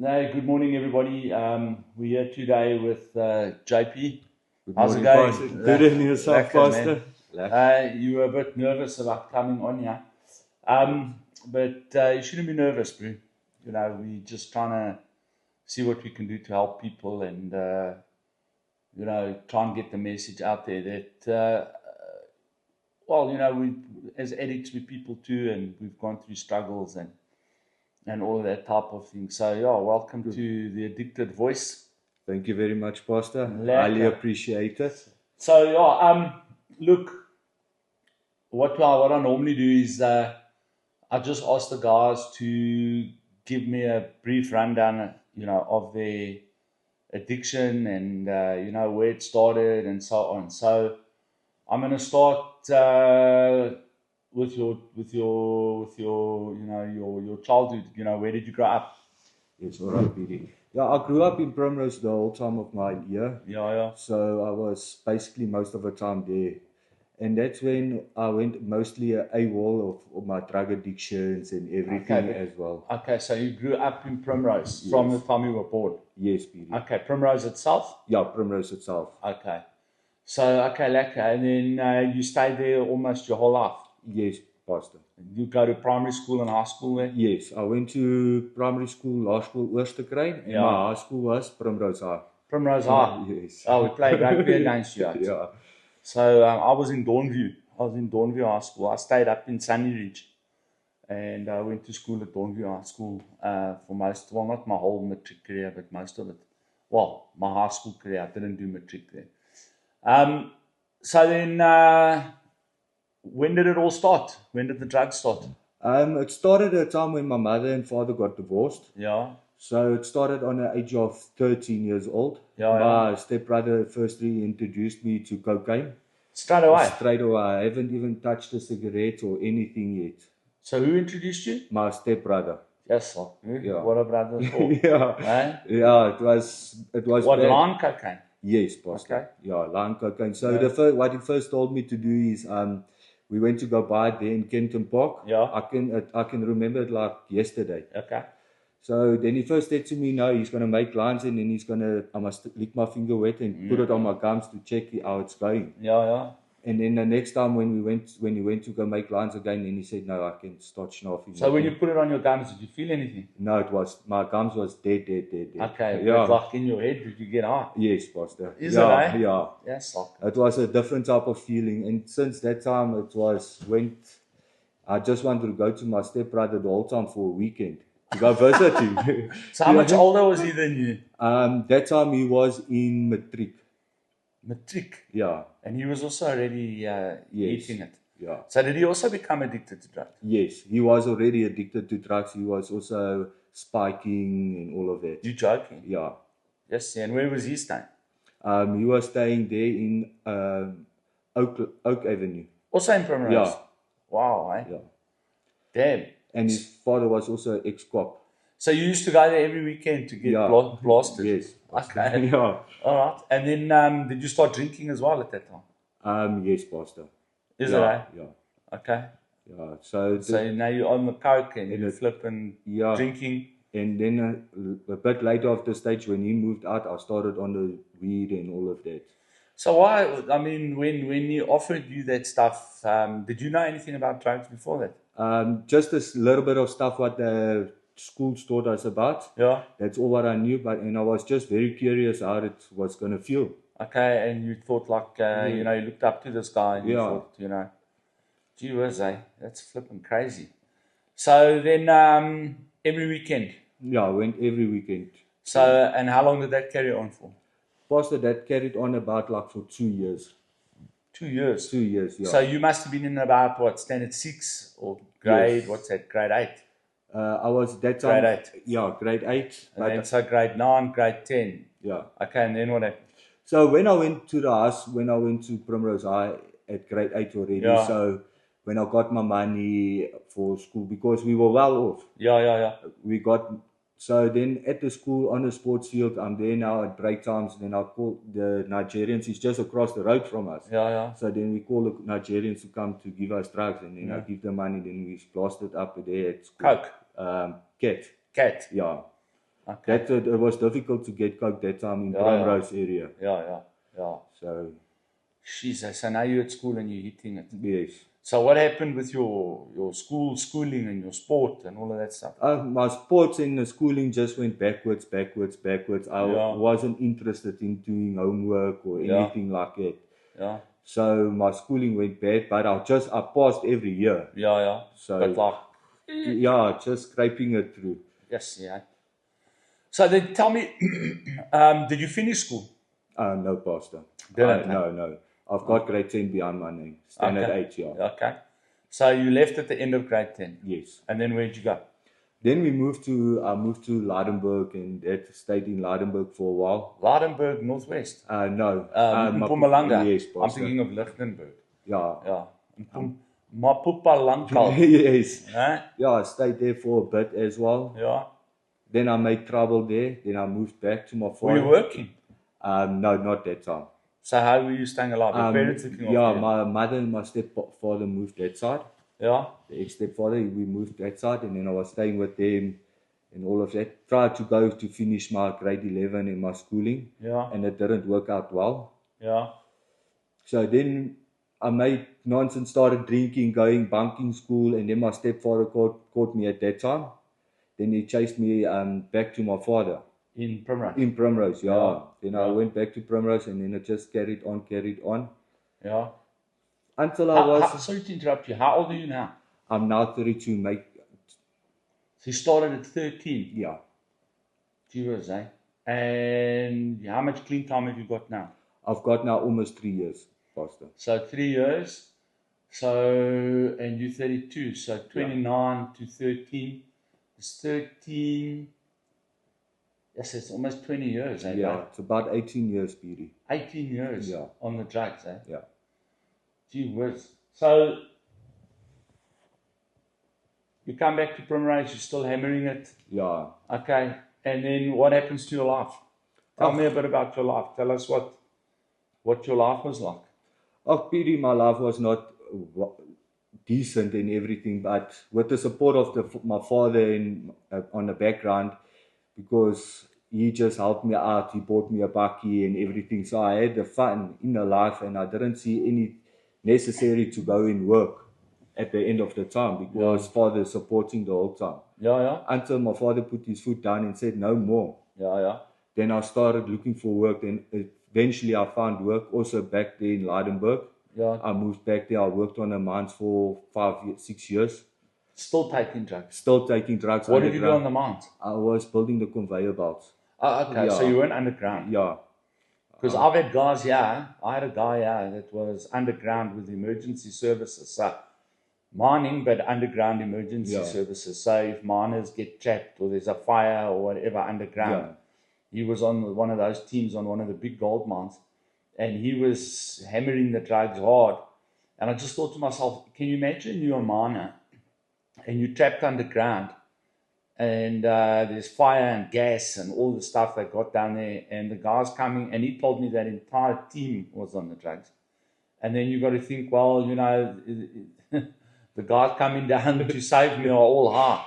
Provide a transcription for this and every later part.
No, good morning, everybody. We're here today with JP. Good How's it morning, going? Pastor. Good evening, yourself, Lekker, Pastor. man. You were a bit nervous about coming on here. But you shouldn't be nervous, bro. You know, we're just trying to see what we can do to help people and, try and get the message out there that, we as addicts, we're people too, and we've gone through struggles and all of that type of thing. So, yeah, welcome to the Addicted Voice. Thank you very much, Pastor. Lekker. Highly appreciate it. So, look, what I normally do is I just ask the guys to give me a brief rundown, of their addiction and, where it started and so on. So, I'm going to start with your childhood. Where did you grow up? Yes, all right, PD. Yeah, I grew up in Primrose the whole time of my year. Yeah. So I was basically most of the time there. And that's when I went mostly AWOL of my drug addictions and everything as well. Okay, so you grew up in Primrose from the time you were born? Yes, PD. Okay, Primrose itself? Yeah, Primrose itself. Okay. So, lekker. And then you stayed there almost your whole life? Yes, Pastor. You go to primary school and high school there? Yes, I went to primary school, law school, Oosterkruin, and my high school was Primrose High. Primrose High? Yes. Oh, we played rugby against you. Yeah. So I was in Dawnview. I was in Dawnview High School. I stayed up in Sunny Ridge. And I went to school at Dawnview High School for most, well, not my whole matric career, but most of it. Well, my high school career, I didn't do matric there. So then, when did it all start? When did the drugs start? It started at a time when my mother and father got divorced. Yeah. So it started on the age of 13 years old. My stepbrother firstly introduced me to cocaine. Straight away? Straight away. I haven't even touched a cigarette or anything yet. So who introduced you? My stepbrother. Yes, yeah. What a brother for. Yeah. Yeah, it was what, bad. Line cocaine? Yes, Pastor. Okay. Yeah, line cocaine. So what he first told me to do is we went to go buy it there in Kenton Park. Yeah. I can remember it like yesterday. Okay. So then he first said to me, no, he's going to make lines and then I must lick my finger wet and put it on my gums to check how it's going. Yeah. And then the next time when he went to go make lines again, then he said, no, I can start snuffing. So when you put it on your gums, did you feel anything? No, my gums was dead. Okay, yeah. But like in your head, did you get high? Yes, Pastor. Is it, eh? Yeah. Yes, it was a different type of feeling. And since that time, I just wanted to go to my stepbrother the whole time for a weekend. To go visit him. So how much older was he than you? That time he was in matric. Matric? Yeah. And he was also already eating it? Yeah. So did he also become addicted to drugs? Yes, he was already addicted to drugs. He was also spiking and all of that. You joking? Yeah. Yes, and where was he staying? He was staying there in Oak Avenue. Also in Primrose? Yeah. Wow, eh? Yeah. Damn. And his father was also ex-cop. So you used to go there every weekend to get blasted? Yes. Okay. Yeah. All right. And then did you start drinking as well at that time? Yes, Pastor. Is it, eh? Yeah. Okay. Yeah. So now you're on the coke and you're flipping drinking. And then a bit later of the stage when he moved out, I started on the weed and all of that. So when he offered you that stuff, did you know anything about drugs before that? Just a little bit of stuff what the schools taught us about. Yeah. That's all what I knew, and I was just very curious how it was going to feel. Okay, and you thought like, you looked up to this guy and you thought, gee whiz, that's flipping crazy. So then every weekend? Yeah, I went every weekend. So, and how long did that carry on for? Pastor, that carried on about like for 2 years. 2 years? 2 years, yeah. So you must have been in about, what, standard 6 or grade, what's that, grade 8? I was that time. Grade 8? Yeah, grade 8. And then so grade 9, grade 10? Yeah. Okay, and then what happened? So when I went to the house, when I went to Primrose High at grade 8 already, so when I got my money for school, because we were well off. Yeah. We got... So then at the school, on the sports field, I'm there now at break times. Then I call the Nigerians. He's just across the road from us. Yeah. So then we call the Nigerians to come to give us drugs. And then I give them money. Then we blasted up there at school. Coke? Cat. Cat? Yeah. Okay. It was difficult to get coke that time in Primrose area. Yeah. So, Jesus, so now you're at school and you're hitting it. yes. So what happened with your schooling and your sport and all of that stuff? My sports and the schooling just went backwards. I wasn't interested in doing homework or anything like that. Yeah. So my schooling went bad, but I passed every year. Yeah. So, but like, yeah, just scraping it through. Yes, yeah. So then tell me, did you finish school? No, Pastor. Didn't, no. I've got grade 10 behind my name. Standard 8, yeah. Okay. So you left at the end of grade 10? Yes. And then where did you go? Then I moved to Lydenburg and stayed in Lydenburg for a while. Lydenburg, Northwest? No. Mpumalanga? Yes, Pastor. I'm thinking of Lichtenburg. Yeah. Mpumalanga. Yes. Huh? Yeah, I stayed there for a bit as well. Yeah. Then I made trouble there. Then I moved back to my father. Were you working? No, not that time. So how were you staying alive? Your parents looking after you? My mother and my stepfather moved that side. Yeah. The ex-stepfather, we moved that side, and then I was staying with them and all of that. Tried to go to finish my grade 11 in my schooling. Yeah. And it didn't work out well. Yeah. So then I made nonsense, started drinking, going bunking school, and then my stepfather caught me at that time. Then he chased me back to my father. In Primrose? In Primrose, yeah. Then I went back to Primrose, and then it just carried on. Yeah. Until I was... Sorry to interrupt you. How old are you now? I'm now 32, mate. So you started at 13? Yeah. 2 years, eh? And how much clean time have you got now? I've got now almost 3 years, Pastor. So 3 years. So, and you're 32. So 29 to 13. It's 13... Yes, it's almost 20 years, eh? Yeah, it's about 18 years, Petey. 18 years on the drugs, eh? Yeah. Gee whiz. So, you come back to Primrose, you're still hammering it. Yeah. Okay. And then what happens to your life? Tell me a bit about your life. Tell us what your life was like. Oh, Petey, my life was not decent and everything, but with the support of my father and on the background, because he just helped me out. He bought me a bakkie and everything. So I had the fun in the life, and I didn't see any necessary to go and work at the end of the time because father is supporting the whole time. Yeah. Until my father put his foot down and said, no more. Yeah. Then I started looking for work. Then eventually I found work also back there in Lydenburg. Yeah. I moved back there. I worked on the mines for 6 years. Still taking drugs? Still taking drugs. What did you do on the mines? I was building the conveyor belts. Oh, okay. Yeah. So you went underground? Yeah. Because I've had guys here. I had a guy here that was underground with emergency services. So mining, but underground emergency services. So if miners get trapped or there's a fire or whatever underground, he was on one of those teams on one of the big gold mines. And he was hammering the drugs hard. And I just thought to myself, can you imagine you're a miner and you're trapped underground and there's fire and gas and all the stuff that got down there, and the guy's coming, and he told me that entire team was on the drugs. And then you got to think, well, you know, the guys coming down to save me are all high.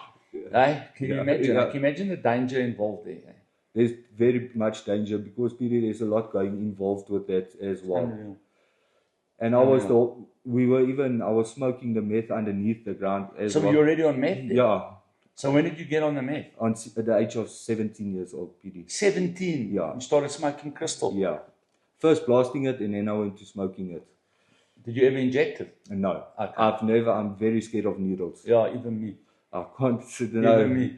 Eh? Can you imagine? Can you imagine the danger involved there? Eh? There's very much danger because there's a lot going involved with that as well. Unreal. And I was smoking the meth underneath the ground as well. So you're already on meth then? Yeah. So when did you get on the meth? At the age of 17 years old, PD. 17? Yeah. You started smoking crystal? Yeah. First blasting it, and then I went to smoking it. Did you ever inject it? No. Okay. I'm very scared of needles. Yeah, even me. I can't sit Even me.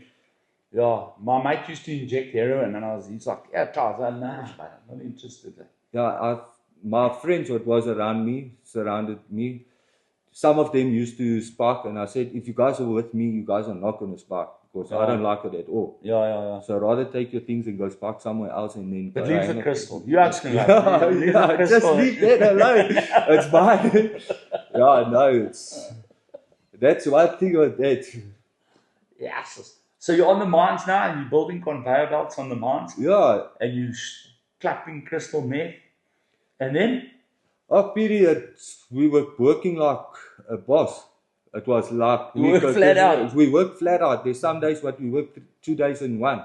Yeah, my mate used to inject heroin, and he's like, yeah, try. I said, nah, I'm not interested. Yeah, my friends what was around me, surrounded me, some of them used to spark, and I said, if you guys are with me, you guys are not going to spark, because I don't like it at all. Yeah. So rather take your things and go spark somewhere else, and then... But leave the crystal. You actually like it. Just leave that alone. It's mine. Yeah, no, that's one thing with that. Yes. So you're on the mines now, and you're building conveyor belts on the mines? Yeah. And you're clapping crystal meth? And then? Oh, period. We were working like a boss. It was like... We worked flat out. We worked flat out. There's some days what we worked 2 days in one.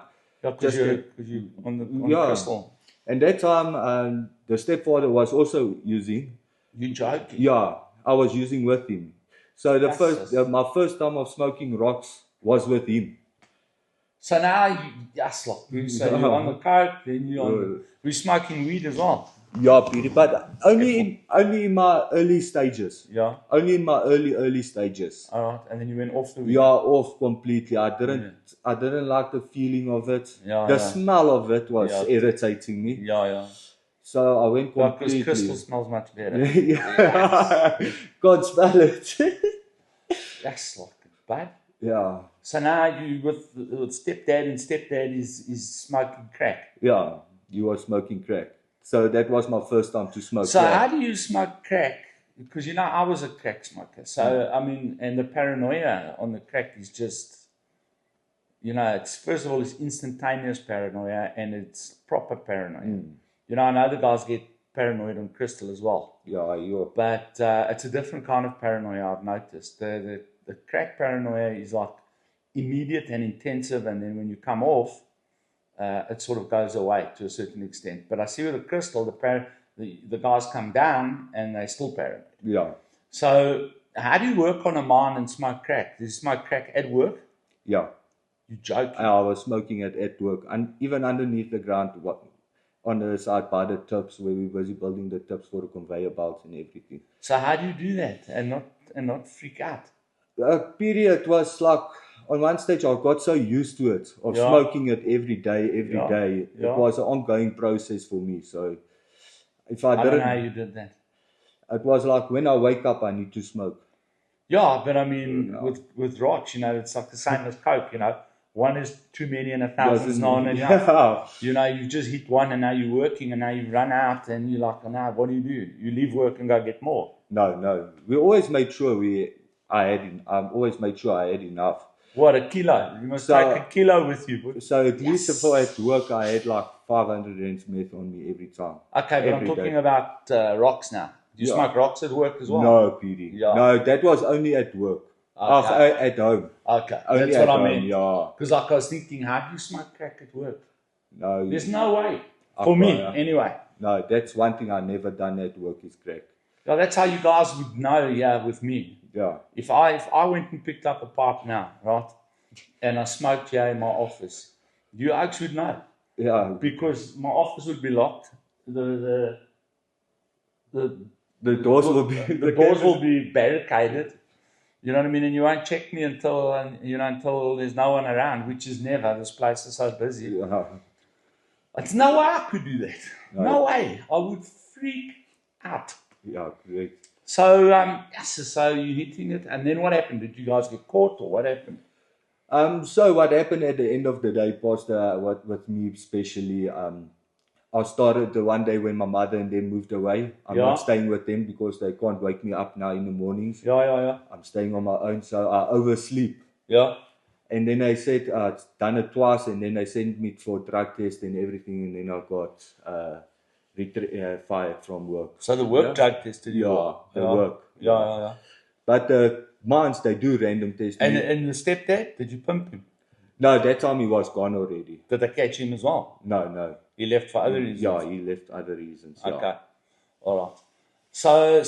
Because you on the crystal. And that time, the stepfather was also using. You joking? Yeah, I was using with him. So my first time of smoking rocks was with him. So now so you're on the coke, then we're smoking weed as well. Yeah, Peter, but only in my early stages. Yeah. Only in my early stages. Alright, and then you went off the weed. Yeah, off completely. I didn't like the feeling of it. The smell of it was irritating me. Yeah. So I went completely. Because crystal smells much better. Can't smell it. That's like it, babe. Yeah. So now you with stepdad, and stepdad is smoking crack. Yeah, you were smoking crack. So that was my first time to smoke so crack. How do you smoke crack? Because I was a crack smoker. So I mean, and the paranoia on the crack is just, it's first of all it's instantaneous paranoia and it's proper paranoia. I know the guys get paranoid on crystal as well. Yeah, but it's a different kind of paranoia. I've noticed the crack paranoia is like immediate and intensive, and then when you come off, it sort of goes away to a certain extent. But I see with the crystal, the guys come down and they're still paranoid. Yeah. So how do you work on a mine and smoke crack? Do you smoke crack at work? Yeah. You joking? I was smoking it at work, and even underneath the ground, on the side by the tips where we were busy building the tips for the conveyor belts and everything. So how do you do that and not freak out? Period was like, on one stage I got so used to it, of smoking it every day. It was an ongoing process for me. So if I don't know how you did that. It was like when I wake up I need to smoke. Yeah, but I mean with rocks, it's like the same as coke, One is too many and 1,000 is not enough. You just hit one and now you're working and now you run out and you're like, now what do? You leave work and go get more. No. We always made sure I always made sure I had enough. What, a kilo? You must take a kilo with you. So at least if I at work I had like 500 rands meth on me every time. Okay, but I'm talking about rocks now. Do you smoke rocks at work as well? No, PD. Yeah. No, that was only at work. Okay. At home. Okay, only that's what I meant. Yeah. Because I was thinking, how do you smoke crack at work? No. There's no way. For me, anyway. No, that's one thing I never done at work is crack. Yeah, that's how you guys would know, with me. Yeah. If I went and picked up a pipe now, right, and I smoked here in my office, you actually would know. Yeah. Because my office would be locked. The doors will be the doors will be barricaded. You know what I mean? And you won't check me until there's no one around, which is never. This place is so busy. Yeah. It's no way I could do that. No way. I would freak out. Yeah, great. So, so you're hitting it, and then what happened? Did you guys get caught, or what happened? So what happened at the end of the day, Pastor, with me especially, I started the one day when my mother and them moved away. I'm not staying with them because they can't wake me up now in the mornings. Yeah. I'm staying on my own, so I oversleep. Yeah. And then they said, it's done it twice, and then they sent me for drug test and everything, and then I got fired from work. So the work drug tested you? Yeah, work. Yeah. But the mines, they do random testing. And the stepdad, did you pimp him? No, that time he was gone already. Did they catch him as well? No. He left for other reasons? Yeah, he left other reasons. Yeah. Okay. All right. So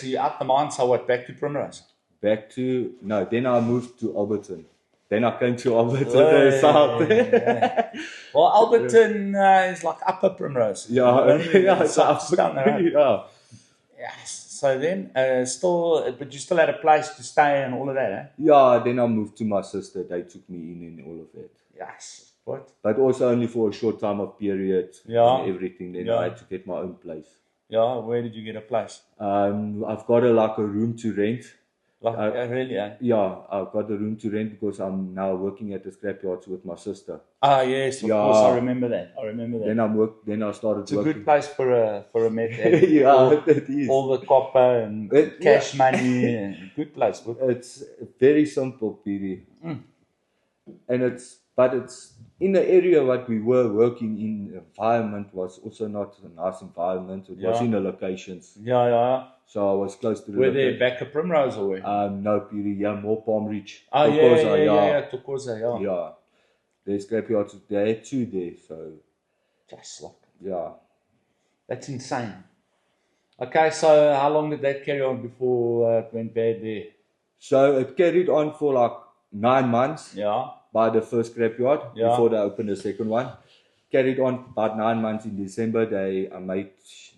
you're out the mine, so what, back to Primrose? No, then I moved to Alberton. Then I came to Alberton South. Well, Alberton is like Upper Primrose. Yeah, it's down the road. Yeah. Yes. So then, but you still had a place to stay and all of that, eh? Yeah, then I moved to my sister. They took me in and all of that. Yes. What? But also only for a short time of period and everything. Then I had to get my own place. Yeah, where did you get a place? I've got a room to rent. Really? Yeah, I've got a room to rent because I'm now working at the scrapyards with my sister. Yes, of course, I remember that. Then I started working. It's a good place for a meth. It is. All the copper and cash money. And good place. It's very simple, PD. And it's in the area what we were working in. The environment was also not a nice environment. It was in the locations. Yeah. So I was close to the. Were they back at Primrose or where? No, PD. Yeah, more Palm Ridge. Yeah. Tokoza, Yeah. their scrapyards, they had 2 there, so Just like, yeah. that's insane. Okay, so how long did that carry on before it went bad there? So it carried on for like 9 months Yeah, by the first scrapyard Yeah. before they opened the second one. Carried on about 9 months. In December, they made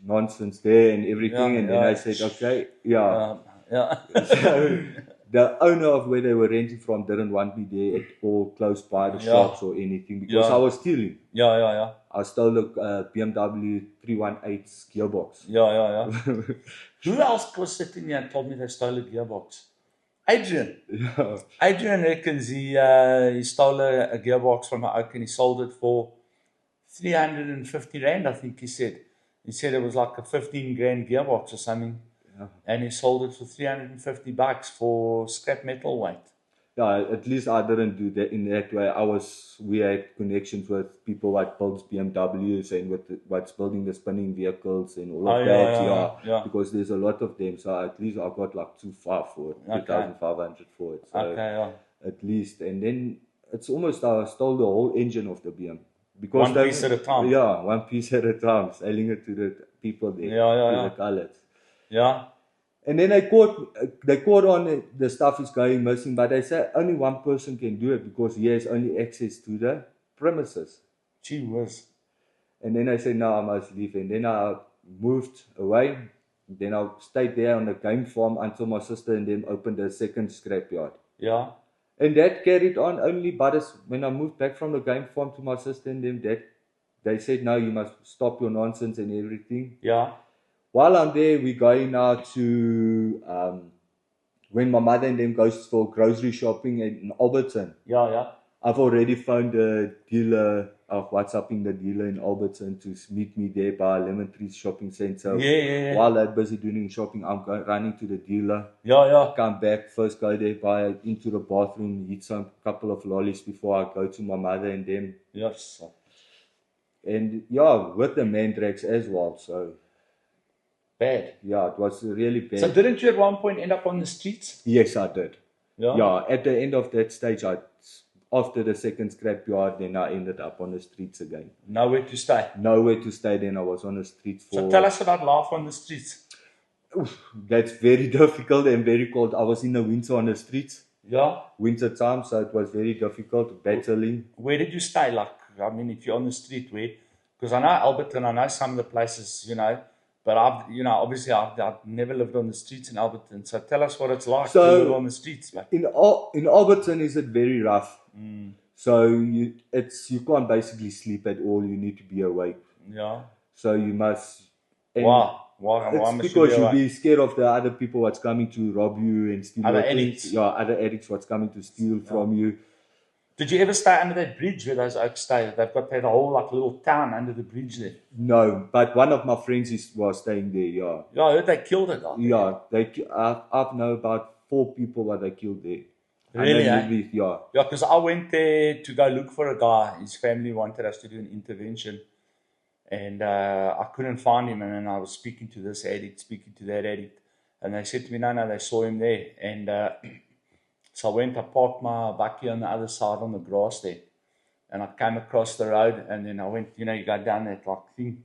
nonsense there and everything, Yeah, and then yeah. I said, okay, yeah. Yeah. So the owner of where they were renting from didn't want me there at all, close by the Yeah. shops or anything, because Yeah. I was stealing. Yeah. I stole a BMW 318 gearbox. Yeah. Who else was sitting there and told me they stole a gearbox? Adrian. Yeah. Adrian reckons he stole a gearbox from an oak and he sold it for 350 rand, I think he said. He said it was like a 15 grand gearbox or something. Yeah. And he sold it for 350 bucks for scrap metal weight. Yeah, at least I didn't do that in that way. We had connections with people that builds BMWs and what's building the spinning vehicles and all of Oh, that. yeah. Because there's a lot of them. So at least I got like 2,500 for it, Okay. 2,500 for it. So Okay, yeah. at least, and then it's almost I stole the whole engine of the BM. Because One piece at a time. Yeah, one piece at a time, selling it to the people there, Yeah. the colours. Yeah. And then they caught on the stuff is going missing, but they said only one person can do it because he has only access to the premises. Gee whiz. And then I said, no, I must leave. And then I moved away. Then I stayed there on the game farm until my sister and them opened a second scrapyard. Yeah. And that carried on only, but when I moved back from the game farm to my sister and them, they said, no, you must stop your nonsense and everything. Yeah. While I'm there, we're going now to, when my mother and them goes for grocery shopping in Alberton. Yeah. I've already found the dealer, of WhatsApping the dealer in Alberton to meet me there by Lemon Tree Shopping Centre. Yeah. While they're busy doing shopping, I'm running to the dealer. Yeah. Come back, first go there, buy into the bathroom, eat some couple of lollies before I go to my mother and them. Yes. And yeah, with the mandrakes as well, so... Bad. Yeah, it was really bad. So didn't you at one point end up on the streets? Yes, I did. Yeah. Yeah, at the end of that stage, after the second scrapyard, then I ended up on the streets again. Nowhere to stay. Nowhere to stay, then I was on the streets for... So tell us about life on the streets. That's very difficult and very cold. I was in the winter on the streets. Yeah. Winter time, so it was very difficult, battling. Where did you stay? Like, I mean, if you're on the street, where? Because I know Alberton, I know some of the places, but obviously I've never lived on the streets in Alberton. So tell us what it's like to live on the streets, mate. In Alberton, is it very rough? So you can't basically sleep at all. You need to be awake. Yeah. So you must. Why? It's because you'll be scared of the other people what's coming to rob you and steal. Other addicts. Yeah, other addicts what's coming to steal from you. Did you ever stay under that bridge where those oaks stay? They've got that whole little town under the bridge there. No, but one of my friends was staying there. Yeah. Yeah, I heard they killed a guy. Yeah, I've know about 4 people that they killed there. Really? Yeah. Yeah, because I went there to go look for a guy. His family wanted us to do an intervention. And I couldn't find him. And then I was speaking to this addict, speaking to that addict. And they said to me, no, they saw him there. And so I went, I parked my bakkie on the other side on the grass there. And I came across the road. And then I went, you go down that thing,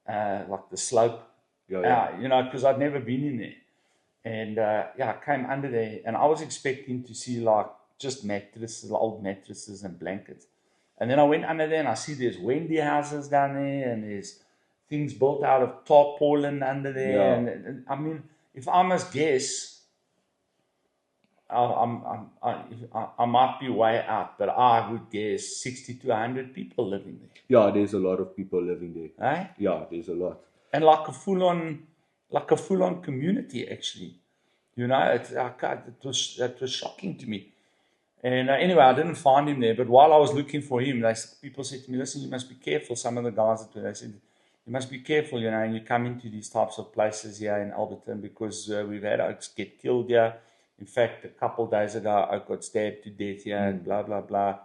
like the slope. Yeah. Because I'd never been in there. And I came under there. And I was expecting to see just mattresses, old mattresses and blankets. And then I went under there and I see there's Wendy houses down there and there's things built out of tarpaulin under there. Yeah. And I mean, if I must guess, I might be way out, but I would guess 60 to 100 people living there. Yeah, there's a lot of people living there. Eh? Yeah, there's a lot. And like a full-on community, actually. It was shocking to me. And anyway, I didn't find him there. But while I was looking for him, people said to me, listen, you must be careful. Some of the guys they said, you must be careful, and you come into these types of places here in Alberton because we've had oaks get killed here. In fact, a couple of days ago, oak got stabbed to death here and blah, blah, blah.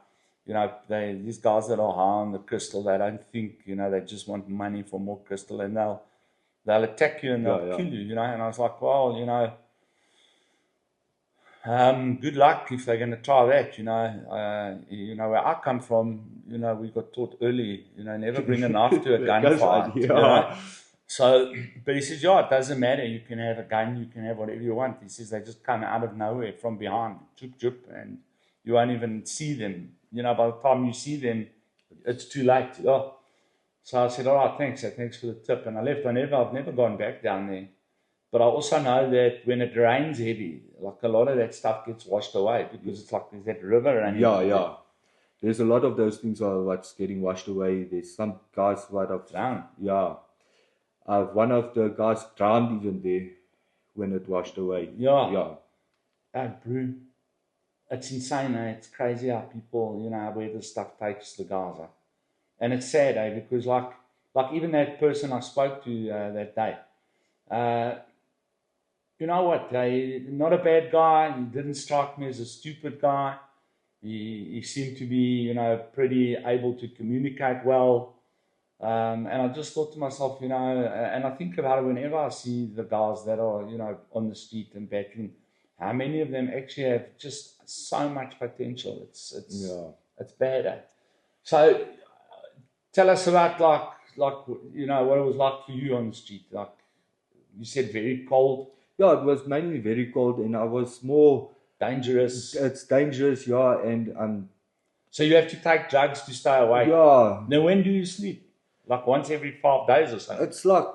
These guys that are high on the crystal, they don't think, they just want money for more crystal and they'll attack you and they'll kill you, And I was like, well, Good luck if they're going to try that. Where I come from, we got taught early, never bring a knife to a gunfight. Yeah. So, but he says, yeah, it doesn't matter. You can have a gun, you can have whatever you want. He says they just come out of nowhere from behind, jup, jup, and you won't even see them. By the time you see them, it's too late. Oh. So I said, all right, thanks. Thanks for the tip. And I left. I've never gone back down there. But I also know that when it rains heavy, like a lot of that stuff gets washed away because it's like there's that river running. Yeah. There's a lot of those things are what's getting washed away. There's some guys what have Drowned. Yeah. One of the guys drowned even there when it washed away. Yeah. Bro, it's insane, eh? It's crazy how people, where this stuff takes the guys. And it's sad, because like even that person I spoke to that day, you know what? Not a bad guy. He didn't strike me as a stupid guy. He seemed to be, pretty able to communicate well. And I just thought to myself, and I think about it whenever I see the guys that are, on the street and battling, how many of them actually have just so much potential. It's bad. Eh? So tell us about what it was like for you on the street. Like you said, very cold. Yeah, it was mainly very cold, and I was more dangerous. It's dangerous, yeah, and so you have to take drugs to stay awake. Yeah. Now, when do you sleep? Like once every 5 days or something? It's like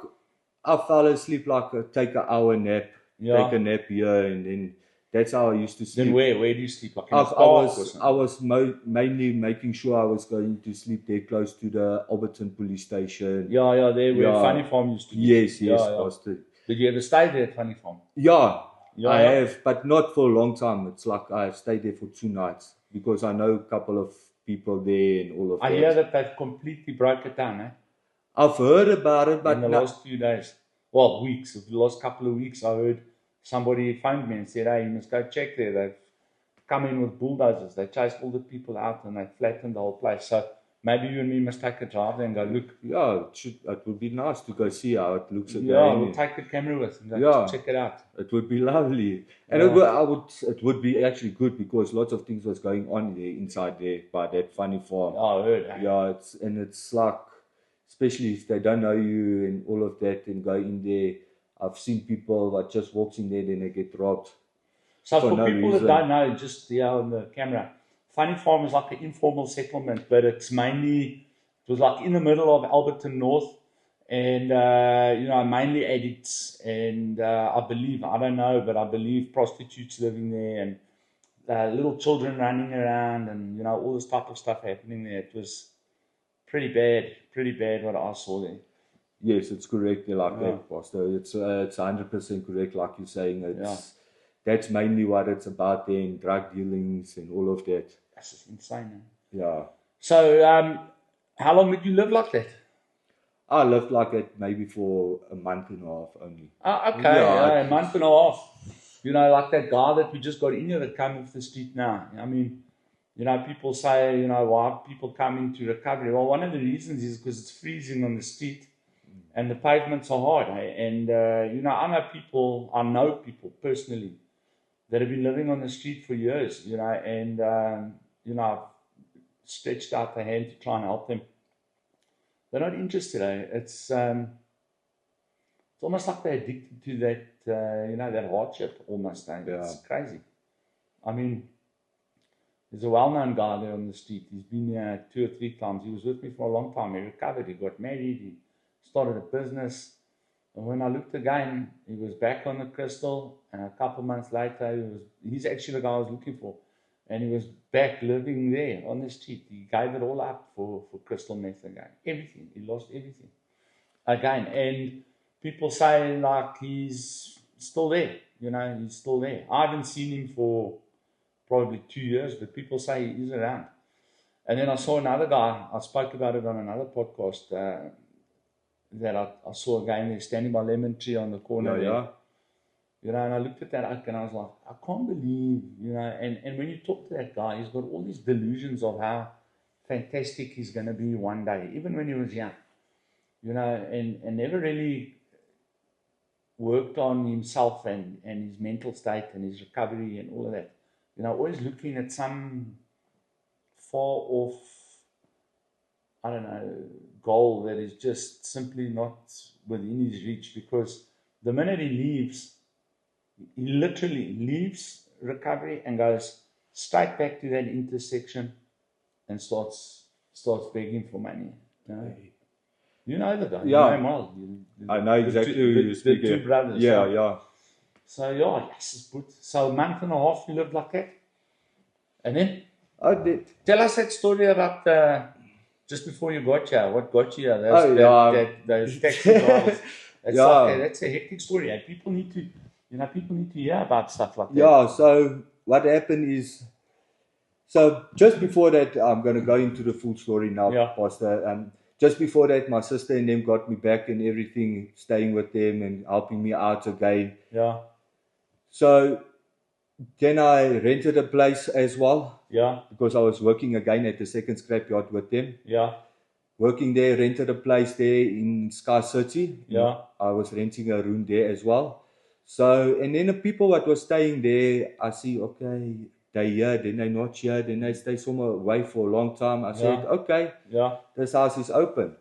I fell asleep, take an hour nap, take a nap here, and then that's how I used to sleep. Then where do you sleep? Like in a park or something? I was mainly making sure I was going to sleep there close to the Alberton police station. Yeah, there where Funny Farm used to be. Yes, Pastor. Did you ever stay there at Funny Farm? Yeah, I have, but not for a long time. It's like I stayed there for 2 nights because I know a couple of people there and all of that. I hear that they've completely broke it down, eh? I've heard about it, but in the last few days. Well, weeks. The last couple of weeks, I heard somebody phoned me and said, hey, you must go check there. They've come in with bulldozers. They chased all the people out and they flattened the whole place. So maybe you and me must take a drive there and go look. Yeah, it would be nice to go see how it looks again. Yeah, we'll take the camera with and go check it out. It would be lovely. And it would be actually good because lots of things was going on there inside there by that Funny Farm. Oh, I heard. Eh? Yeah, it's like, especially if they don't know you and all of that and go in there. I've seen people that just walks in there, then they get robbed. So for people that don't know, just on the camera, Funny Farm is like an informal settlement, but it was like in the middle of Alberton North, and mainly addicts, and I believe prostitutes living there, and little children running around, and all this type of stuff happening there. It was pretty bad what I saw there. Yes, it's correct. That, Pastor. It's 100% correct, like you're saying. That's mainly what it's about there, and drug dealings and all of that. That's just insane, man. Yeah. So, how long did you live like that? I lived like that maybe for a month and a half only. Okay, a month and a half. Like that guy that we just got in here that came off the street now. I mean, people say, why people come into recovery? Well, one of the reasons is because it's freezing on the street and the pavements are hard. And, I know people personally that have been living on the street for years, and, I've stretched out the hand to try and help them. They're not interested. It's almost like they're addicted to that, that hardship almost. It's crazy. I mean, there's a well-known guy there on the street. He's been here 2 or 3 times. He was with me for a long time. He recovered. He got married. He started a business. And when I looked again, he was back on the crystal. And a couple months later, he's actually the guy I was looking for. And he was back living there on the street. He gave it all up for crystal meth again. Everything. He lost everything again. And people say, like, he's still there. He's still there. I haven't seen him for probably 2 years, but people say he is around. And then I saw another guy. I spoke about it on another podcast that I saw again there standing by Lemon Tree on the corner there. And I looked at that oak and I was like, I can't believe, and when you talk to that guy, he's got all these delusions of how fantastic he's going to be one day, even when he was young, and never really worked on himself and his mental state and his recovery and all of that. Always looking at some far off, I don't know, goal that is just simply not within his reach, because the minute he leaves, he literally leaves recovery and goes straight back to that intersection and starts begging for money. You know the guy. Yeah. You know him well. I know exactly who you're The speaking. two brothers. Yeah, so, yeah. So yeah, yes, it's good. So a month and a half you lived like that, and then I did. tell us that story about just before you got here. What got you here? Those taxi drivers. That's a hectic story. And people need to hear about stuff like that. Yeah. So what happened is, so just before that, I'm going to go into the full story now, Yeah. Pastor. Just before that, my sister and them got me back and everything, staying with them and helping me out again. Yeah. So then I rented a place as well. Yeah. Because I was working again at the second scrapyard with them. Yeah. Working there, rented a place there in Sky City. Yeah. I was renting a room there as well. So, and then the people that were staying there, I see, okay, they here, then they not here, then they stay somewhere away for a long time. I said, okay, this house is open.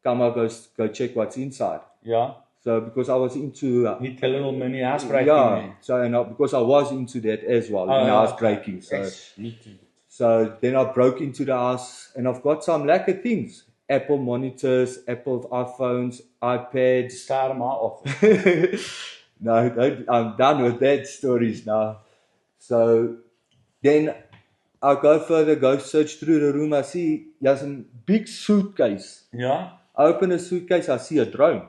Come on, go check what's inside. Yeah. So because I was into Need a little mini housebreaking. Yeah. So because I was into that as well, housebreaking. So then I broke into the house and I've got some lacquer things. Apple monitors, Apple iPhones, iPads. Start them off. No, I'm done with that stories now. So then I go search through the room. I see there's a big suitcase. Yeah. I open a suitcase, I see a drone.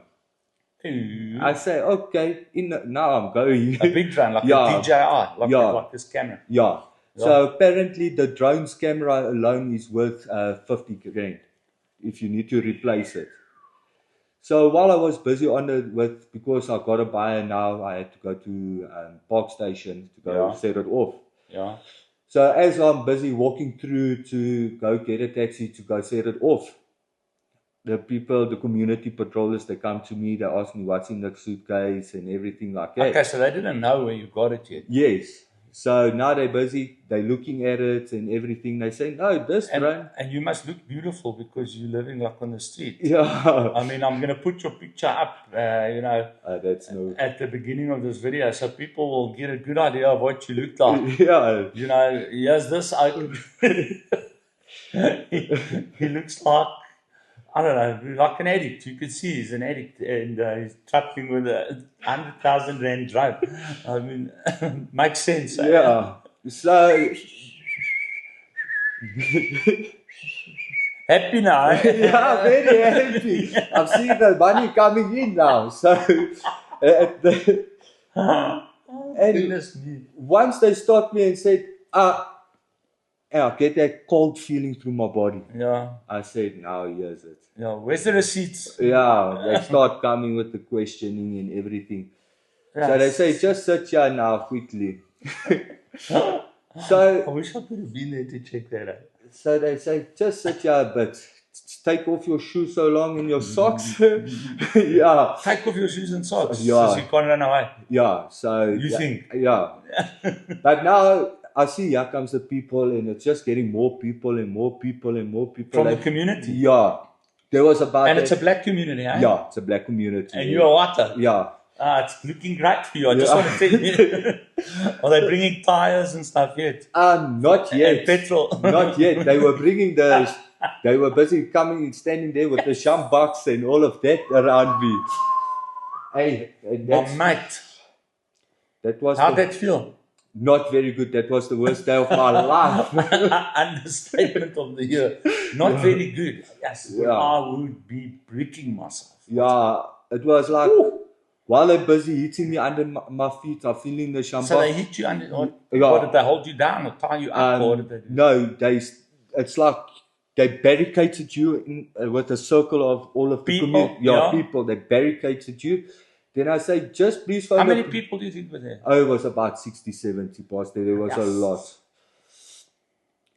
Ooh. I say, okay, now I'm going. A big drone, like a DJI, like this camera. Yeah. So apparently the drone's camera alone is worth 50 grand if you need to replace it. So while I was busy on it because I got a buyer now, I had to go to Park Station to go set it off. Yeah. So as I'm busy walking through to go get a taxi to go set it off, the community patrollers, they come to me, they ask me what's in the suitcase and everything like that. Okay, so they didn't know where you got it yet. Yes. So now they're busy, they're looking at it and everything. They say, no, this drone. And you must look beautiful because you're living like on the street. Yeah. I mean, I'm going to put your picture up, that's at the beginning of this video so people will get a good idea of what you look like. Yeah. Here's this. He looks like, I don't know, like an addict. You could see he's an addict and he's traveling with a 100,000 rand drone. I mean, makes sense. Yeah. So happy now. Yeah, very happy. I'm seeing the money coming in now. So and once they stopped me and said, I get that cold feeling through my body. Yeah. I said, now here's it. Yeah, where's the receipts? Yeah, they start coming with the questioning and everything. Yes. So they say, just sit here now quickly. I wish I could have been there to check that out. So they say, just sit here a bit. Take off your shoes so long and your socks. Yeah. Take off your shoes and socks. Yeah. So you can't run away. Yeah. So you think? Yeah. But now I see here comes the people and it's just getting more people and more people and more people. From the community? Yeah. There was about... And it's a black community, eh? Yeah, it's a black community. And you're a white? Yeah. It's looking great for you. I just want to tell you. Are they bringing tires and stuff yet? Not yet. And petrol? Not yet. They were bringing they were busy coming and standing there with the sham box and all of that around me. Hey, mate. How'd that feel? Not very good. That was the worst day of my life. Understatement of the year. Not very good. Yes, I would be bricking myself. Yeah, it was like, while they're busy hitting me under my feet, I'm feeling the shambach. So they hit you under, what did they hold you down or tie you up? Or what did they do? No, it's like they barricaded you with a circle of all of the people. People. They barricaded you. Then I say, just please follow. How many people do you think were there? Oh, it was about 60, 70 past there. There was a lot.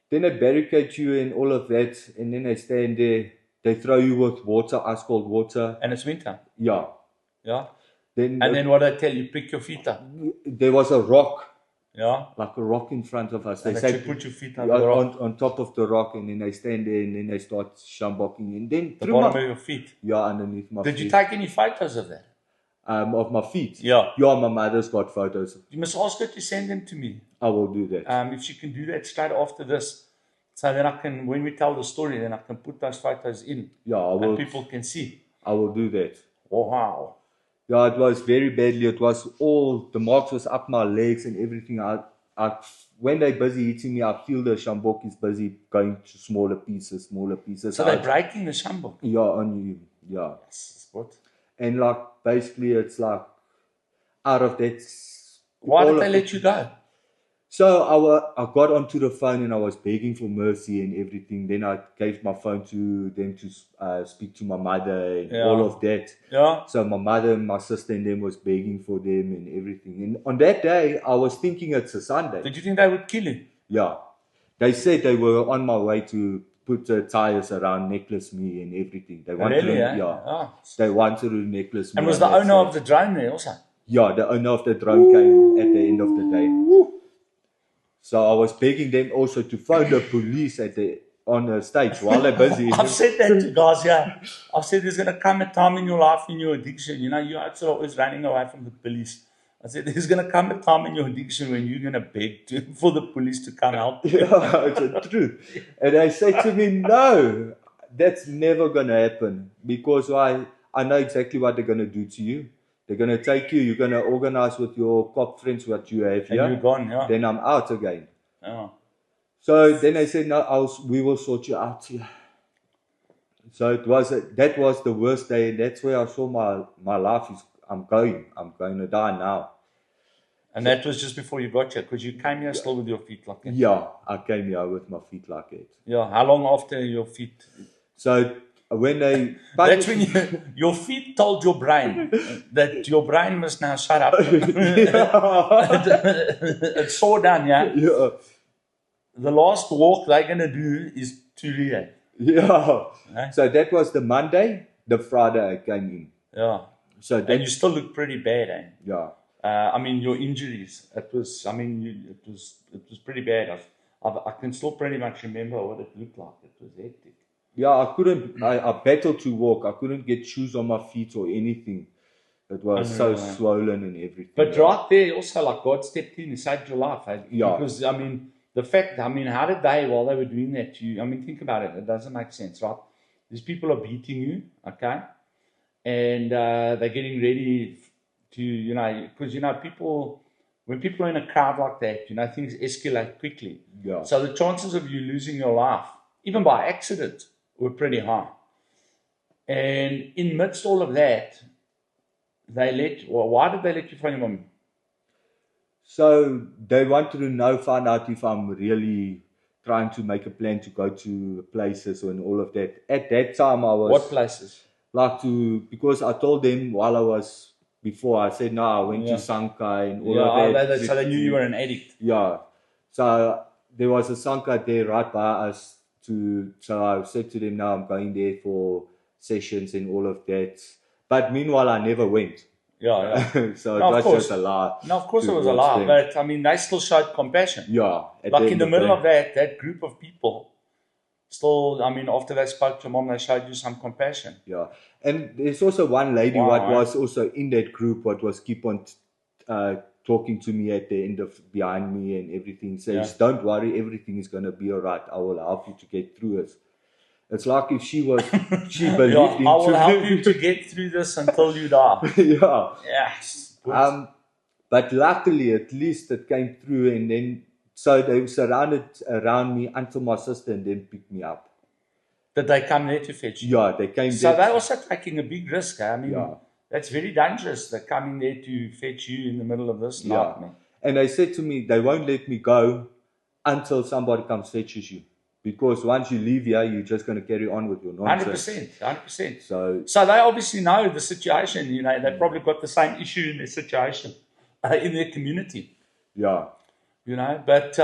Then they barricade you and all of that. And then they stand there. They throw you with water, ice cold water. And it's winter? Yeah. Yeah. Then And then what did I tell you? Pick your feet up. there was a rock, Yeah. like a rock in front of us. They And that said you put your feet on the rock. on top of the rock, and then they stand there, and then they start shambocking, and then The through bottom my, of your feet. yeah, underneath my Did feet. you take any photos of that? Of my feet? Yeah. Yeah, my mother's got photos. You must ask her to send them to me. I will do that. If she can do that straight after this. So then I can, when we tell the story, then I can put those photos in. Yeah, I will. And people can see. I will do that. Oh, wow. Yeah, it was very badly. It was all, the marks was up my legs and everything. When they're busy hitting me, I feel the shambok is busy going to smaller pieces. So they're breaking the shambok? Yeah, on you. Yeah. What? And like, basically, it's like, out of that. Why did they let you go? So I got onto the phone and I was begging for mercy and everything. Then I gave my phone to them to speak to my mother and all of that. Yeah. So my mother and my sister and them was begging for them and everything. And on that day, I was thinking it's a Sunday. Did you think they would kill you? Yeah. They said they were on my way to put the tires around, necklace me and everything. They wanted Really, to, yeah? Oh. They wanted to necklace me. And was the owner of the drone there also? Yeah, the owner of the drone came at the end of the day. So I was begging them also to phone the police on the stage while they're busy. I've said that to guys, yeah. I've said there's going to come a time in your life in your addiction. You know, you're always running away from the police. I said there's going to come a time in your addiction when you're going to beg for the police to come help you. Yeah, it's the truth. And they say to me, no, that's never going to happen. Because I know exactly what they're going to do to you. They're going to take you, you're going to organize with your cop friends what you have here. And you're gone, yeah. Then I'm out again. Yeah. So then I said, no, we will sort you out here. So that was the worst day. And that's where I saw my life is, I'm going to die now. And that was just before you got here, because you came here still with your feet like that. Yeah, I came here with my feet like that. Yeah, how long after your feet? So when they... That's when your feet told your brain that your brain must now shut up. It's so done, yeah? Yeah. The last walk they're going to do is to Rio. Yeah. Eh? So that was the Monday. The Friday I came in. Yeah. So And you still look pretty bad, eh? Yeah. I mean, your injuries, it was pretty bad. I can still pretty much remember what it looked like. It was hectic. Yeah, I battled to walk. I couldn't get shoes on my feet or anything. It was so swollen and everything. But right there, also, like, God stepped in and saved your life. Eh? Yeah. Because, I mean, how did they, while they were doing that to you, I mean, think about it. It doesn't make sense, right? These people are beating you, okay? And they're getting ready to, because, when people are in a crowd like that, things escalate quickly. Yeah. So the chances of you losing your life, even by accident, were pretty high. And in midst all of that, why did they let you phone your mom? So they wanted to find out if I'm really trying to make a plan to go to places and all of that. At that time, I was... What places? Because I told them before I said, no, I went to Sanka and all of that. So they knew you were an addict. Yeah. So there was a Sanka there right by us. So I said to them, now I'm going there for sessions and all of that. But meanwhile, I never went. Yeah. So it was just a lie. No, of course it was a lie. But, I mean, they still showed compassion. Yeah. Like in the middle of that group of people, still, I mean, after they spoke to your mom, they showed you some compassion. Yeah. And there's also one lady was also in that group what was keep on talking to me at the end of behind me and everything. Says, don't worry, everything is going to be all right. I will help you to get through it. It's like if she believed in I will help you to get through this until you die. Yeah. Yes. But luckily, at least it came through, and then so they surrounded around me until my sister and then picked me up. Did they come there to fetch you? Yeah, they came. So they're also taking a big risk. I mean, that's very dangerous. They're coming there to fetch you in the middle of this night, man. And they said to me, they won't let me go until somebody comes fetches you. Because once you leave here, you're just going to carry on with your nonsense. 100%. So they obviously know the situation. They probably got the same issue in their situation, in their community. Yeah. But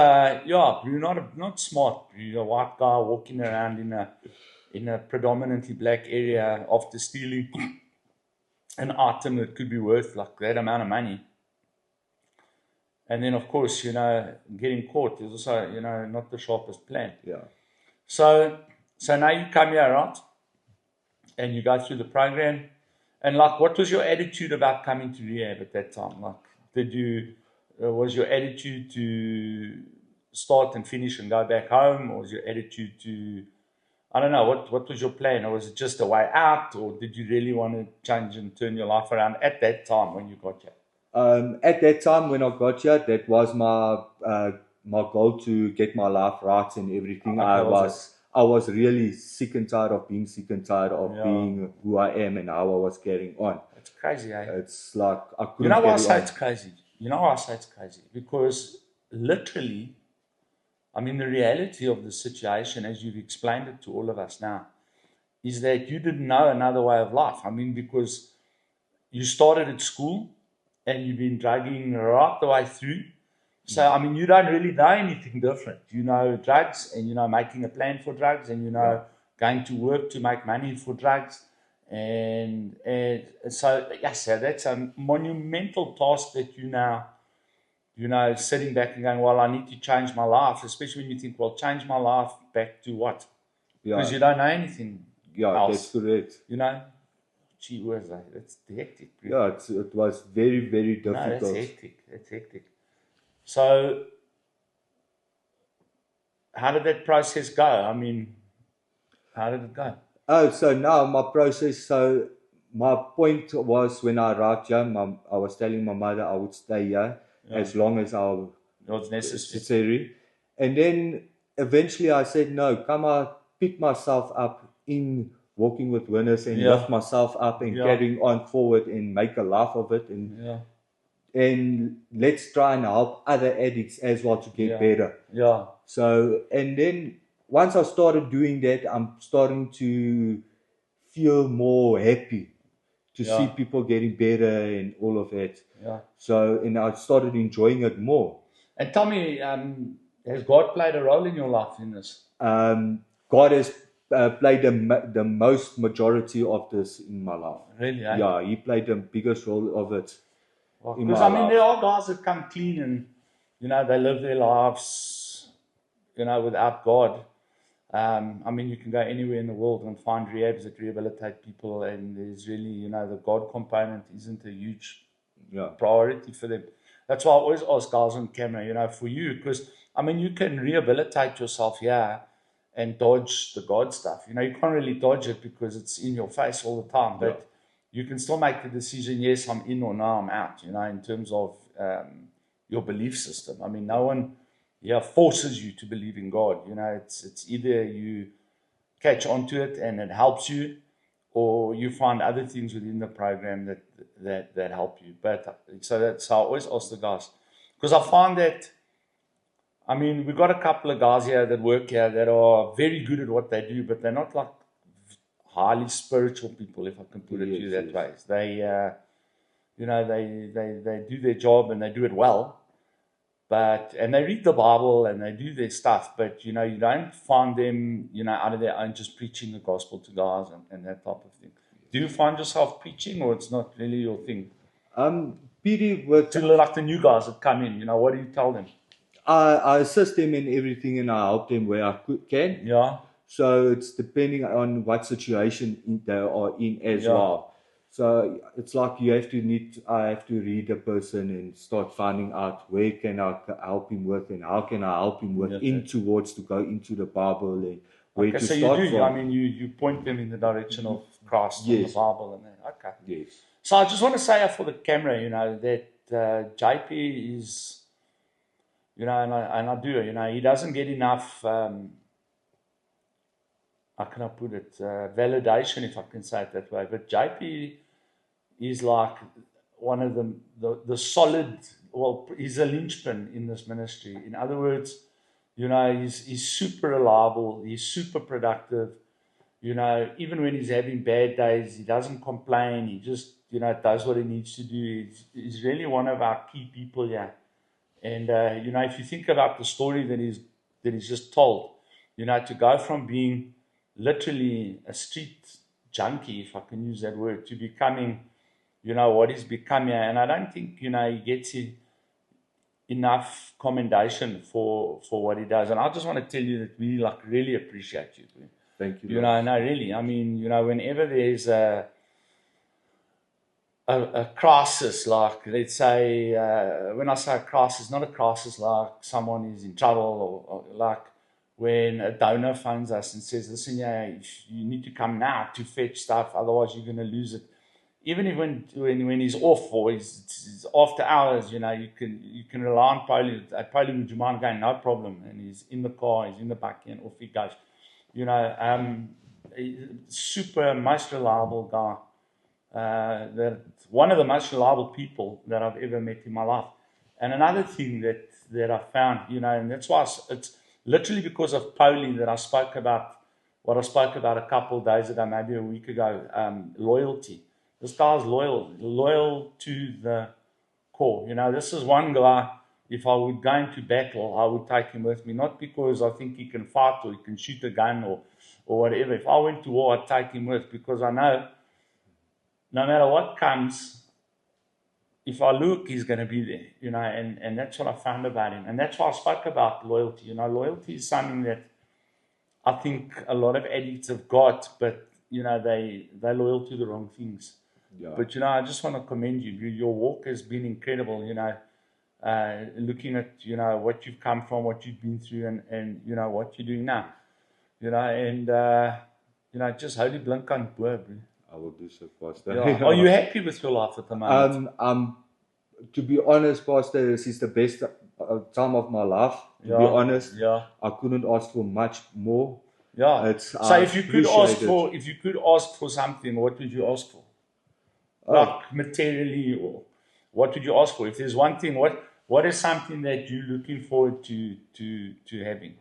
you're not smart. You're a white guy walking around in a predominantly black area after stealing an item that could be worth like that amount of money. And then, of course, getting caught is also, not the sharpest plan. Yeah. So now you come here, right? And you go through the program. And like, what was your attitude about coming to rehab at that time? Like, was your attitude to start and finish and go back home? Or was your attitude to, I don't know, what was your plan? Or was it just a way out? Or did you really want to change and turn your life around at that time when you got here? At that time when I got here, that was my goal to get my life right and everything. I was really sick and tired of being sick and tired of being who I am and how I was carrying on. It's crazy, eh? It's like I couldn't You know why I carry say on. it's crazy? You know why I say it's crazy? Because literally, I mean, the reality of the situation, as you've explained it to all of us now, is that you didn't know another way of life. I mean, because you started at school and you've been drugging right the way through. So, I mean, you don't really know anything different. You know drugs and you know making a plan for drugs and you know going to work to make money for drugs. And so, yes, that's a monumental task that you now, sitting back and going, well, I need to change my life, especially when you think, well, change my life back to what? Because you don't know anything else. That's correct. Gee whiz, that's hectic. Yeah, it was very, very difficult. No, that's hectic. So, how did that process go? I mean, how did it go? Oh, so now my process. So my point was when I arrived here, I was telling my mother I would stay here as long as I was necessary. And then eventually I said, no, come on, pick myself up in walking with winners and lift myself up and carrying on forward and make a life of it. And let's try and help other addicts as well to get better. Yeah. So, and then once I started doing that, I'm starting to feel more happy to see people getting better and all of that. Yeah. So, and I started enjoying it more. And tell me, has God played a role in your life in this? God has played the most majority of this in my life. Really? Eh? Yeah, He played the biggest role of it. Because I mean, there are guys that come clean and they live their lives, without God. I mean, you can go anywhere in the world and find rehabs that rehabilitate people, and there's really, the God component isn't a huge priority for them. That's why I always ask guys on camera, for you, because I mean, you can rehabilitate yourself here and dodge the God stuff. You can't really dodge it because it's in your face all the time, but you can still make the decision, yes, I'm in or no, I'm out, in terms of your belief system. I mean, no one forces you to believe in God. It's either you catch onto it and it helps you, or you find other things within the program that help you. But so that's how I always ask the guys, because I find that, I mean, we've got a couple of guys here that work here that are very good at what they do, but they're not like highly spiritual people, if I can put it to you that way. They, they do their job and they do it well. And they read the Bible and they do their stuff, but you don't find them, out of their own just preaching the gospel to guys and that type of thing. Do you find yourself preaching, or it's not really your thing? Petey, with like the new guys that come in, what do you tell them? I assist them in everything and I help them where I can. Yeah. So it's depending on what situation they are in as well. So it's like I have to read a person and start finding out where can I help him with and how can I help him with towards to go into the Bible and where to so start you do, from. I mean, you point them in the direction of Christ and the Bible and that. Okay. Yes. So I just want to say for the camera, that JP is, and I do, he doesn't get enough, how can I put it, validation, if I can say it that way. But JP is like one of the solid, well, he's a linchpin in this ministry. In other words, he's super reliable, he's super productive. Even when he's having bad days, he doesn't complain, he just, does what he needs to do. He's really one of our key people here. And, if you think about the story that he's just told, to go from being literally a street junkie, if I can use that word, to becoming what he's become here. And I don't think, he gets enough commendation for what he does. And I just want to tell you that we really appreciate you. Thank you. No, really. I mean, whenever there's a crisis, like, let's say, when I say a crisis, not a crisis like someone is in trouble, or like when a donor phones us and says, listen, you need to come now to fetch stuff, otherwise you're going to lose it. Even if when he's off or he's after hours, you can rely on Poley. Poley, would you mind going? No problem. And he's in the car, he's in the back, and off he goes. Super, most reliable guy. One of the most reliable people that I've ever met in my life. And another thing that I found, and that's why it's literally because of Poley that I spoke about what I spoke about a couple of days ago, maybe a week ago, loyalty. This guy's loyal to the core. This is one guy, if I would go into battle, I would take him with me, not because I think he can fight or he can shoot a gun or whatever. If I went to war, I'd take him with, because I know no matter what comes, if I look, he's going to be there, and that's what I found about him. And that's why I spoke about loyalty. Loyalty is something that I think a lot of addicts have got, but, they're loyal to the wrong things. Yeah. But, I just want to commend you. Your walk has been incredible, looking at, what you've come from, what you've been through, and what you're doing now. Just holy blink on boer, bro. I will do so, Pastor. Yeah. Are you happy with your life at the moment? To be honest, Pastor, this is the best time of my life. To be honest, I couldn't ask for much more. Yeah. So if you could ask for something, what would you ask for? Like materially, or what would you ask for? If there's one thing, what is something that you're looking forward to having?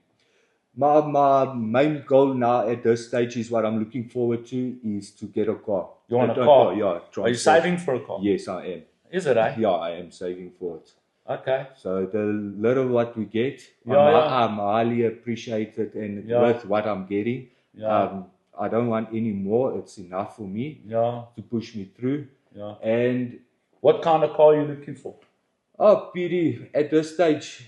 My main goal now at this stage is what I'm looking forward to is to get a car. You want a car? Yeah. Are you saving for a car? Yes, I am. Is it, eh? Yeah, I am saving for it. Okay. So the little what we get, I'm highly appreciated, and with what I'm getting, I don't want any more. It's enough for me to push me through. Yeah. And what kind of car are you looking for? Oh, PD, at this stage,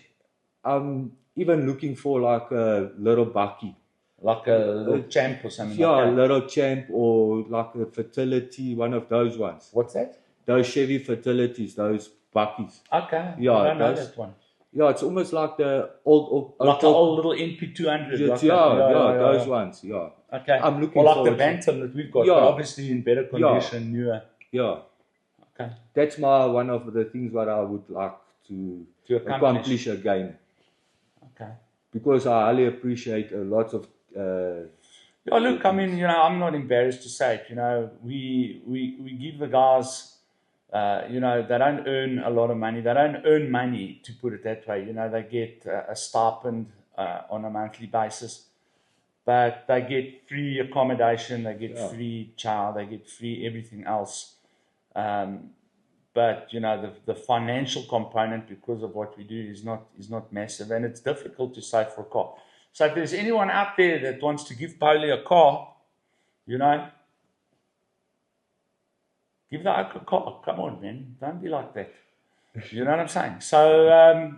I'm even looking for like a little bucky. Like a little champ or something like that? Yeah, a little champ, or like a fertility, one of those ones. What's that? Those Chevy fertilities, those buckies. Okay. Yeah, I don't know that one. Yeah, it's almost like the old like the old little NP200. Those ones. Yeah. Okay. I'm looking like the Bantam that we've got, but obviously in better condition, newer. Yeah. Okay. That's one of the things that I would like to accomplish again. Okay. Because I highly appreciate a lot of. Look, I mean, I'm not embarrassed to say it. We give the guys. They don't earn a lot of money. They don't earn money, to put it that way. They get a stipend on a monthly basis, but they get free accommodation, they get free child, they get free everything else. But the financial component, because of what we do, is not massive, and it's difficult to save for a car. So if there's anyone out there that wants to give Poley a car, give the Oak a car. Come on, man. Don't be like that. You know what I'm saying? So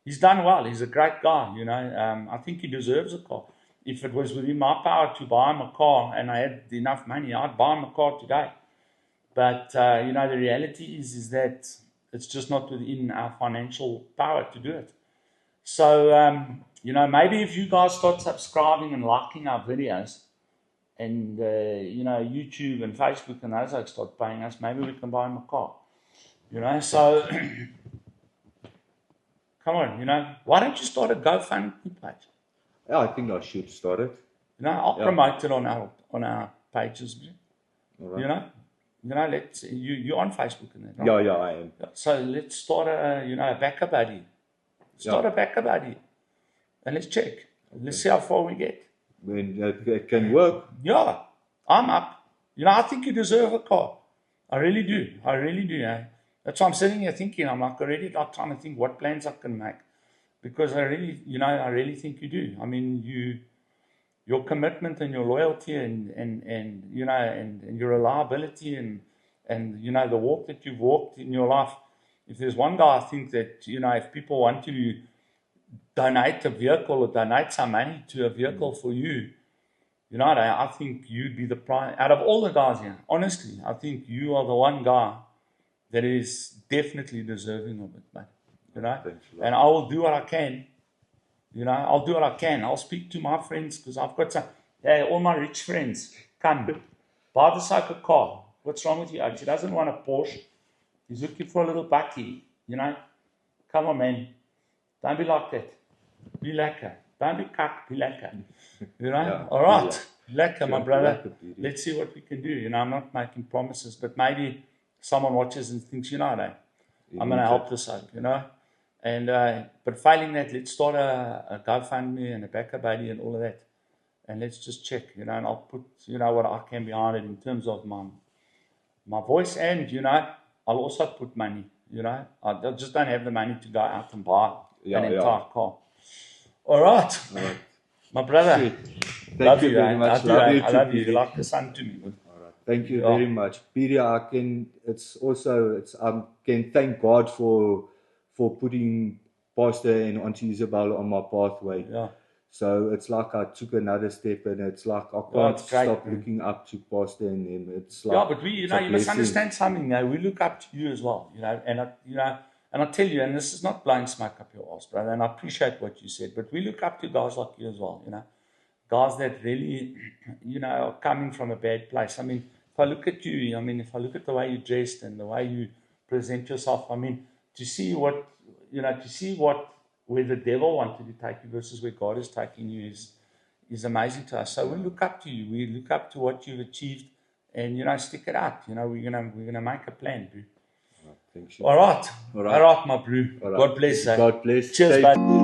he's done well. He's a great guy, I think he deserves a car. If it was within my power to buy him a car and I had enough money, I'd buy him a car today. But, the reality is that it's just not within our financial power to do it. So, maybe if you guys start subscribing and liking our videos, and, YouTube and Facebook and those folks start paying us, maybe we can buy him a car. So, come on, why don't you start a GoFundMe page? Yeah, I think I should start it. I'll promote it on our pages. Right. You're on Facebook and that, right? Yeah, I am. So let's start a backer buddy. Start a backer buddy, and let's check. Okay. Let's see how far we get. When it can work. Yeah, I'm up. I think you deserve a car. I really do. That's why I'm sitting here thinking. I'm already trying to think what plans I can make, because I really think you do. I mean, your commitment and your loyalty and your reliability and And, you know, the walk that you've walked in your life, if there's one guy, I think that, you know, if people want to donate a vehicle or donate some money to a vehicle for you, you know, I think you'd be the prime. Out of all the guys here, honestly, I think you are the one guy that is definitely deserving of it, mate. You know, and I will do what I can. You know, I'll do what I can. I'll speak to my friends because I've got some, yeah, all my rich friends. Come, buy the cycle car. What's wrong with you? He doesn't want a Porsche. He's looking for a little bakkie. You know, come on, man. Don't be like that. Be lekker. Don't be cuck, be lekker. You know, Yeah, all right. Lekker, my Sure, brother. lekker, Petey. Let's see what we can do. You know, I'm not making promises, but maybe someone watches and thinks, you know, I'm going to help this out, you know. And but failing that, let's start a GoFundMe and a backup buddy and all of that. And let's just check, you know, and I'll put, you know, what I can behind it in terms of my voice, and, you know, I'll also put money, you know. I just don't have the money to go out and buy an entire car. All right. My brother. Sweet. Thank Love you you, very eh? much. I do, Love eh? you I too, love you. Petey. You're like the son to me. Thank you Yeah. very much, Peter. I can thank God for putting Pastor and Auntie Isabel on my pathway. Yeah. So it's like I took another step, and it's like I Yeah, can't it's great, stop man. looking up to Pastor and him. It's like, Yeah, but we, you it's know, a you must blessing. understand something. You know, we look up to you as well. You know, and I tell you, and this is not blowing smoke up your ass, brother. And I appreciate what you said, but we look up to guys like you as well. You know, guys that really, you know, are coming from a bad place. I mean, if I look at you, I mean, if I look at the way you dressed and the way you present yourself, I mean, to see what, you know, where the devil wanted to take you versus where God is taking you is amazing to us. So we look up to you. We look up to what you've achieved, and, you know, stick it out. You know, we're gonna make a plan, bro. Thank you. All right, my bro. All right. God bless. God bless. Cheers, Stay- bud.